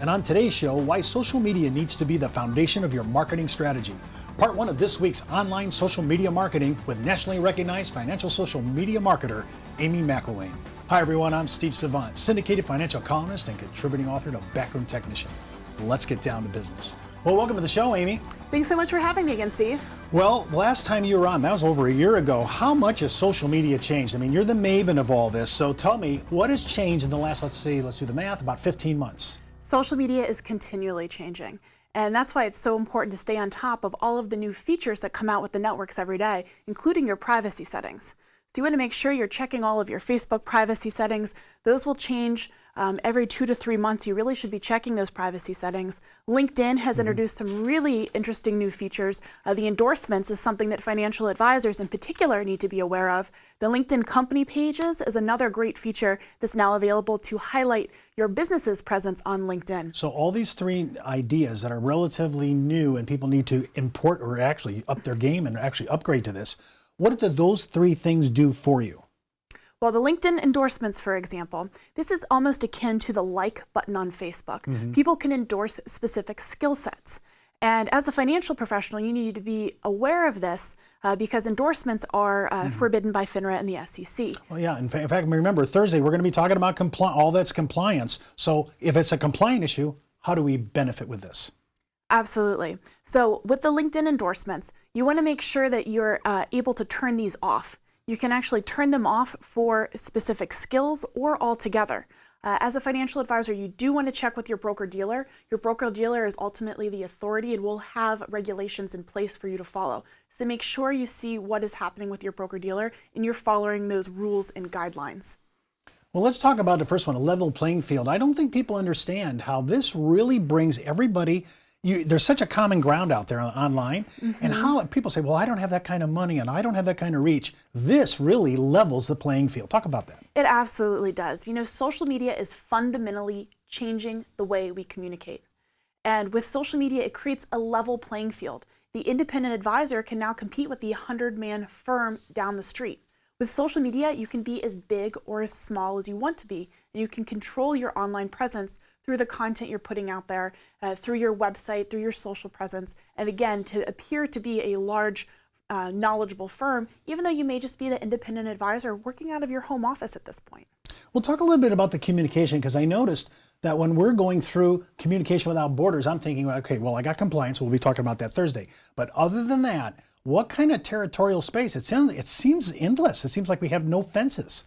And on today's show, why social media needs to be the foundation of your marketing strategy. Part one of this week's online social media marketing with nationally recognized financial social media marketer, Amy McElwain. Hi everyone, I'm Steve Savant, syndicated financial columnist and contributing author to Backroom Technician. Let's get down to business. Well, welcome to the show, Amy. Thanks so much for having me again, Steve. Well, last time you were on, that was over a year ago. How much has social media changed? I mean, you're the maven of all this, so tell me, what has changed in the last, let's do the math, about 15 months? Social media is continually changing, and that's why it's so important to stay on top of all of the new features that come out with the networks every day, including your privacy settings. So you want to make sure you're checking all of your Facebook privacy settings. Those will change every 2 to 3 months. You really should be checking those privacy settings. LinkedIn has introduced some really interesting new features. The endorsements is something that financial advisors in particular need to be aware of. The LinkedIn company pages is another great feature that's now available to highlight your business's presence on LinkedIn. So all these three ideas that are relatively new and people need to import or actually up their game and actually upgrade to this, what do those three things do for you? Well, the LinkedIn endorsements, for example, this is almost akin to the like button on Facebook. People can endorse specific skill sets. And as a financial professional, you need to be aware of this because endorsements are forbidden by FINRA and the SEC. Well, yeah, in fact, remember, Thursday, we're going to be talking about all that's compliance. So if it's a compliant issue, how do we benefit with this? Absolutely. So with the LinkedIn endorsements, you want to make sure that you're able to turn these off. You can actually turn them off for specific skills or altogether. As a financial advisor, you do want to check with your broker-dealer. Your broker-dealer is ultimately the authority and will have regulations in place for you to follow. So make sure you see what is happening with your broker-dealer and you're following those rules and guidelines. Well, let's talk about the first one, a level playing field. I don't think people understand how this really brings everybody. There's such a common ground out there online, and how people say, well, I don't have that kind of money and I don't have that kind of reach. This really levels the playing field. Talk about that. It absolutely does. You know, social media is fundamentally changing the way we communicate. And with social media, it creates a level playing field. The independent advisor can now compete with the 100-man firm down the street. With social media, you can be as big or as small as you want to be, and you can control your online presence through the content you're putting out there, through your website, through your social presence, and again, to appear to be a large, knowledgeable firm, even though you may just be the independent advisor working out of your home office at this point. We'll talk a little bit about the communication, because I noticed that when we're going through communication without borders, I'm thinking, okay, well, I got compliance. We'll be talking about that Thursday. But other than that, what kind of territorial space? It seems endless. It seems like we have no fences.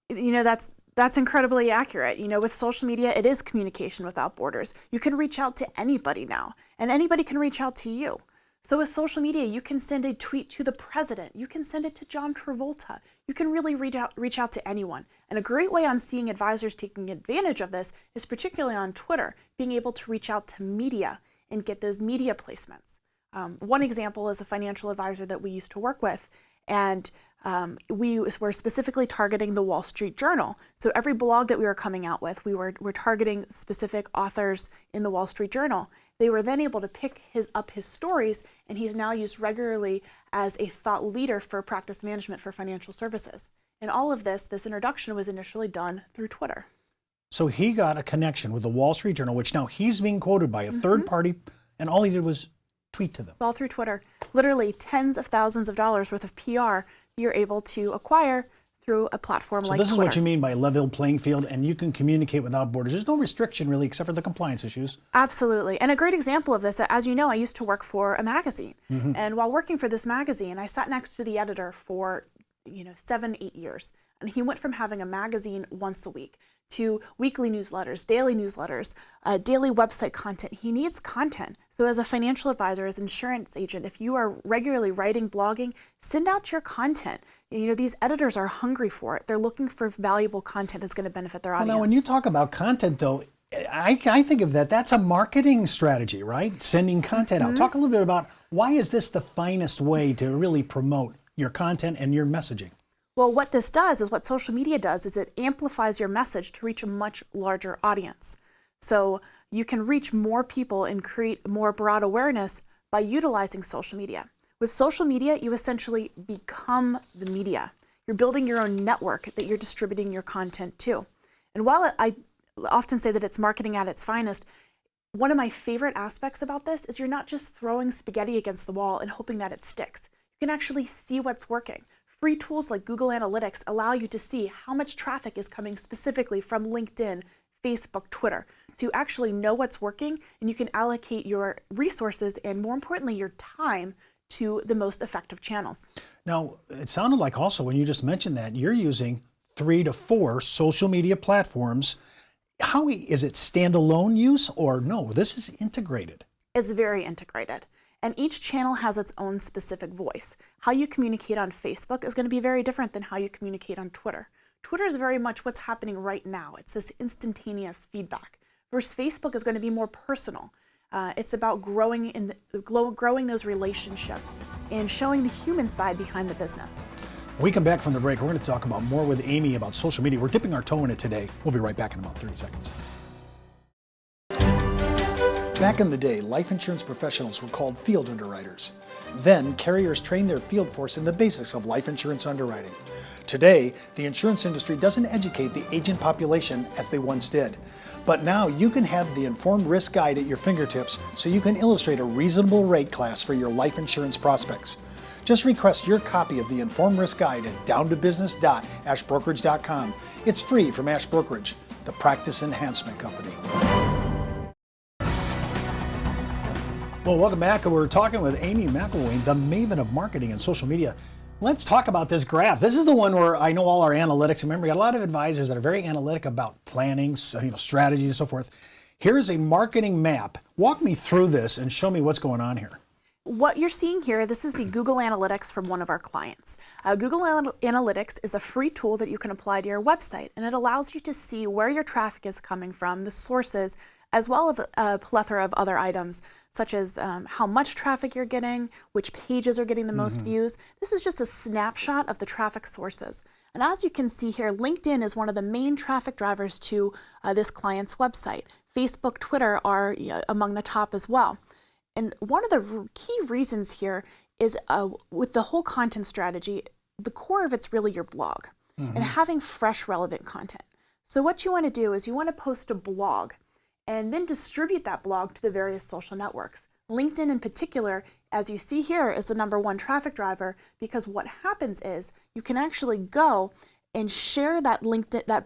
You know, that's incredibly accurate. You know, with social media, it is communication without borders. You can reach out to anybody now, and anybody can reach out to you. So with social media, you can send a tweet to the president. You can send it to John Travolta. You can really reach out to anyone. And a great way I'm seeing advisors taking advantage of this is particularly on Twitter, being able to reach out to media and get those media placements. One example is a financial advisor that we used to work with, and we were specifically targeting the Wall Street Journal. So every blog that we were coming out with, we're targeting specific authors in the Wall Street Journal. They were then able to pick up his stories, and he's now used regularly as a thought leader for practice management for financial services. And all of this introduction was initially done through Twitter. So he got a connection with the Wall Street Journal, which now he's being quoted by a third party, and all he did was tweet to them. It's all through Twitter. Literally tens of thousands of dollars worth of PR you're able to acquire through a platform like Twitter. So this is what you mean by level playing field, and you can communicate without borders. There's no restriction really, except for the compliance issues. Absolutely. And a great example of this, as you know, I used to work for a magazine. And while working for this magazine, I sat next to the editor for 7, 8 years. And he went from having a magazine once a week to weekly newsletters, daily website content. He needs content. So as a financial advisor, as an insurance agent, if you are regularly writing, blogging, send out your content. You know, these editors are hungry for it. They're looking for valuable content that's going to benefit their audience. Well, now, when you talk about content, though, I think of that's a marketing strategy, right? Sending content out. Talk a little bit about why is this the finest way to really promote your content and your messaging? Well, what this does is what social media does is it amplifies your message to reach a much larger audience. So you can reach more people and create more broad awareness by utilizing social media. With social media, you essentially become the media. You're building your own network that you're distributing your content to. And while I often say that it's marketing at its finest, One of my favorite aspects about this is you're not just throwing spaghetti against the wall and hoping that it sticks. You can actually see what's working. Free tools like Google Analytics allow you to see how much traffic is coming specifically from LinkedIn, Facebook, Twitter. So you actually know what's working and you can allocate your resources and, more importantly, your time to the most effective channels. Now, it sounded like also when you just mentioned that you're using 3 to 4 social media platforms. How is it standalone use, or no, this is integrated? It's very integrated. And each channel has its own specific voice. How you communicate on Facebook is going to be very different than how you communicate on Twitter. Twitter is very much what's happening right now. It's this instantaneous feedback. Whereas Facebook is going to be more personal. It's about growing those relationships and showing the human side behind the business. When we come back from the break, we're going to talk about more with Amy about social media. We're dipping our toe in it today. We'll be right back in about 30 seconds. Back in the day, life insurance professionals were called field underwriters. Then, carriers trained their field force in the basics of life insurance underwriting. Today, the insurance industry doesn't educate the agent population as they once did. But now you can have the Informed Risk Guide at your fingertips so you can illustrate a reasonable rate class for your life insurance prospects. Just request your copy of the Informed Risk Guide at downtobusiness.ashbrokerage.com. It's free from Ash Brokerage, the practice enhancement company. Well, welcome back. We're talking with Amy McElwain, the maven of marketing and social media. Let's talk about this graph. This is the one where I know all our analytics. Remember, we got a lot of advisors that are very analytic about planning, strategies and so forth. Here's a marketing map. Walk me through this and show me what's going on here. What you're seeing here, this is the Google Analytics from one of our clients. Google Analytics is a free tool that you can apply to your website, and it allows you to see where your traffic is coming from, the sources, as well as a plethora of other items, such as how much traffic you're getting, which pages are getting the most views. This is just a snapshot of the traffic sources. And as you can see here, LinkedIn is one of the main traffic drivers to this client's website. Facebook, Twitter are among the top as well. And one of the key reasons here is with the whole content strategy, the core of it's really your blog and having fresh, relevant content. So what you want to do is you want to post a blog and then distribute that blog to the various social networks. LinkedIn in particular, as you see here, is the #1 traffic driver, because what happens is you can actually go and share that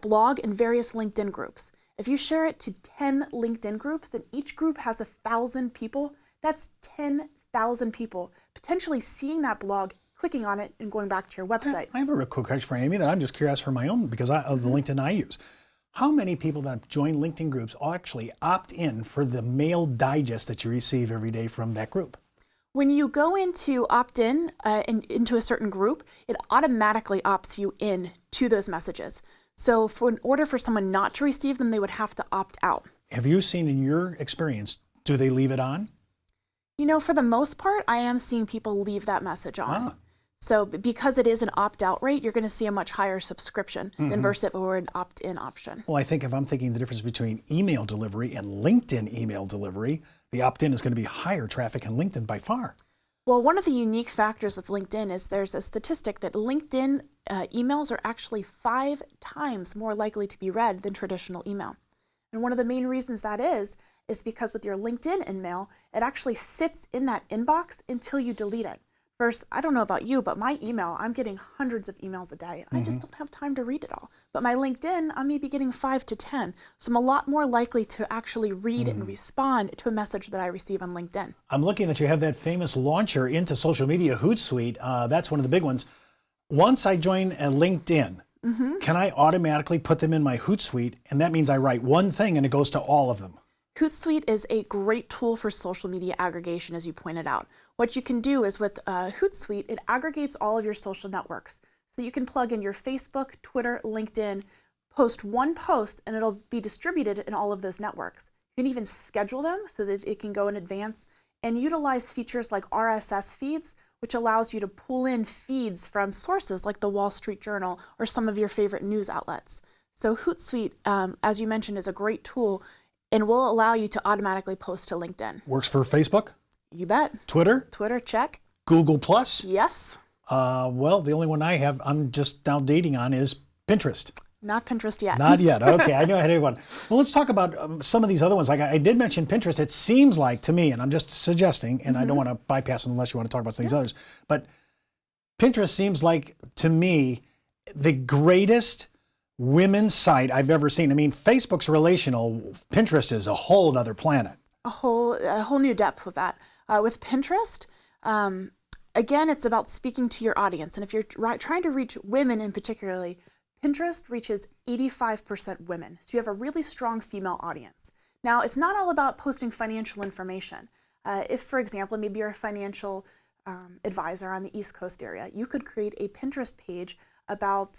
blog in various LinkedIn groups. If you share it to 10 LinkedIn groups, and each group has 1,000 people, that's 10,000 people potentially seeing that blog, clicking on it, and going back to your website. I have a real quick question for Amy that I'm just curious for my own, because of the LinkedIn I use. How many people that join LinkedIn groups actually opt in for the mail digest that you receive every day from that group? When you go into opt-in into a certain group, it automatically opts you in to those messages. So in order for someone not to receive them, they would have to opt out. Have you seen in your experience, do they leave it on? For the most part, I am seeing people leave that message on. So because it is an opt-out rate, you're going to see a much higher subscription than versus if it were an opt-in option. Well, I think if I'm thinking the difference between email delivery and LinkedIn email delivery, the opt-in is going to be higher traffic in LinkedIn by far. Well, one of the unique factors with LinkedIn is there's a statistic that LinkedIn emails are actually 5 times more likely to be read than traditional email. And one of the main reasons that is because with your LinkedIn email, it actually sits in that inbox until you delete it. First, I don't know about you, but my email, I'm getting hundreds of emails a day. I just don't have time to read it all. But my LinkedIn, I may be getting 5 to 10. So I'm a lot more likely to actually read and respond to a message that I receive on LinkedIn. I'm looking that you have that famous launcher into social media, Hootsuite. That's one of the big ones. Once I join a LinkedIn, can I automatically put them in my Hootsuite? And that means I write one thing and it goes to all of them. Hootsuite is a great tool for social media aggregation, as you pointed out. What you can do is with Hootsuite, it aggregates all of your social networks. So you can plug in your Facebook, Twitter, LinkedIn, post one post, and it'll be distributed in all of those networks. You can even schedule them so that it can go in advance and utilize features like RSS feeds, which allows you to pull in feeds from sources like the Wall Street Journal or some of your favorite news outlets. So Hootsuite, as you mentioned, is a great tool and will allow you to automatically post to LinkedIn. Works for Facebook? You bet. Twitter? Twitter, check. Google Plus? Yes. Well, the only one I'm just now dating on is Pinterest. Not Pinterest yet. Not yet. Okay, I know I had one. Well, let's talk about some of these other ones. Like I did mention Pinterest. It seems like to me, and I'm just suggesting, and I don't want to bypass it unless you want to talk about some of these others, but Pinterest seems like to me the greatest women's site I've ever seen. I mean, Facebook's relational. Pinterest is a whole other planet. A whole new depth with that. With Pinterest, again, it's about speaking to your audience. And if you're trying to reach women in particularly, Pinterest reaches 85% women. So you have a really strong female audience. Now, it's not all about posting financial information. If, for example, maybe you're a financial advisor on the East Coast area, you could create a Pinterest page about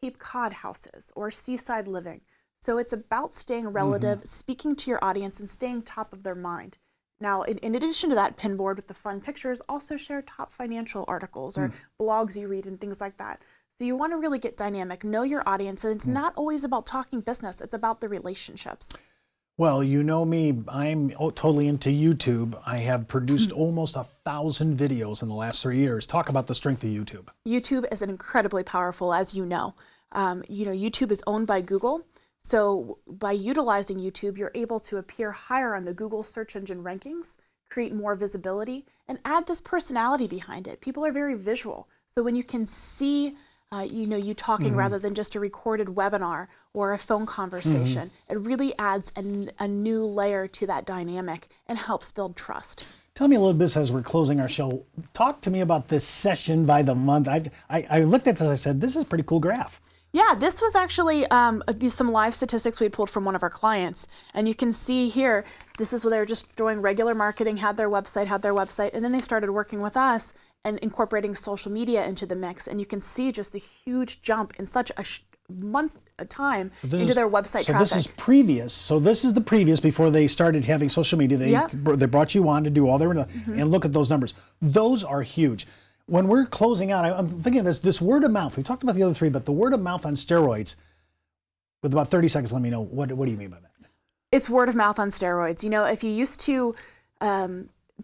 Cape Cod houses or seaside living. So it's about staying relative, speaking to your audience, and staying top of their mind. Now, in addition to that pin board with the fun pictures, also share top financial articles or blogs you read and things like that. So you want to really get dynamic, know your audience, and it's not always about talking business, it's about the relationships. Well, you know me, I'm totally into YouTube. I have produced almost 1,000 videos in the last 3 years. Talk about the strength of YouTube. YouTube is incredibly powerful, as you know. YouTube is owned by Google. So by utilizing YouTube, you're able to appear higher on the Google search engine rankings, create more visibility, and add this personality behind it. People are very visual. So when you can see you talking rather than just a recorded webinar or a phone conversation, it really adds a new layer to that dynamic and helps build trust. Tell me a little bit as we're closing our show. Talk to me about this session by the month. I looked at this, I said, this is a pretty cool graph. Yeah, this was actually some live statistics we had pulled from one of our clients. And you can see here, this is where they were just doing regular marketing, had their website, and then they started working with us and incorporating social media into the mix. And you can see just the huge jump in such a month of time into their website traffic. So this is previous. So this is the previous before they started having social media. They brought you on to do all their, and look at those numbers. Those are huge. When we're closing out, I'm thinking of this word of mouth. We talked about the other three, but the word of mouth on steroids, with about 30 seconds, let me know, what do you mean by that? It's word of mouth on steroids. You know, if you used to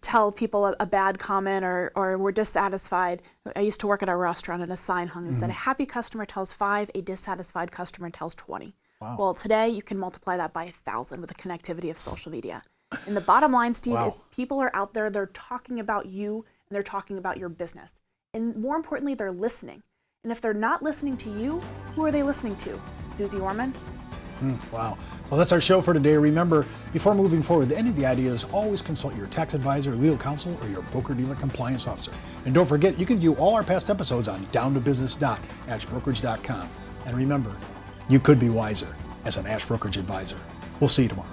tell people a bad comment or were dissatisfied, I used to work at a restaurant and a sign hung and said, a happy customer tells 5, a dissatisfied customer tells 20. Wow. Well, today you can multiply that by 1,000 with the connectivity of social media. And the bottom line, Steve, is people are out there, they're talking about you, and they're talking about your business. And more importantly, they're listening. And if they're not listening to you, who are they listening to? Susie Orman? Wow. Well, that's our show for today. Remember, before moving forward, any of the ideas, always consult your tax advisor, legal counsel, or your broker-dealer compliance officer. And don't forget, you can view all our past episodes on downtobusiness.ashbrokerage.com. And remember, you could be wiser as an Ash Brokerage advisor. We'll see you tomorrow.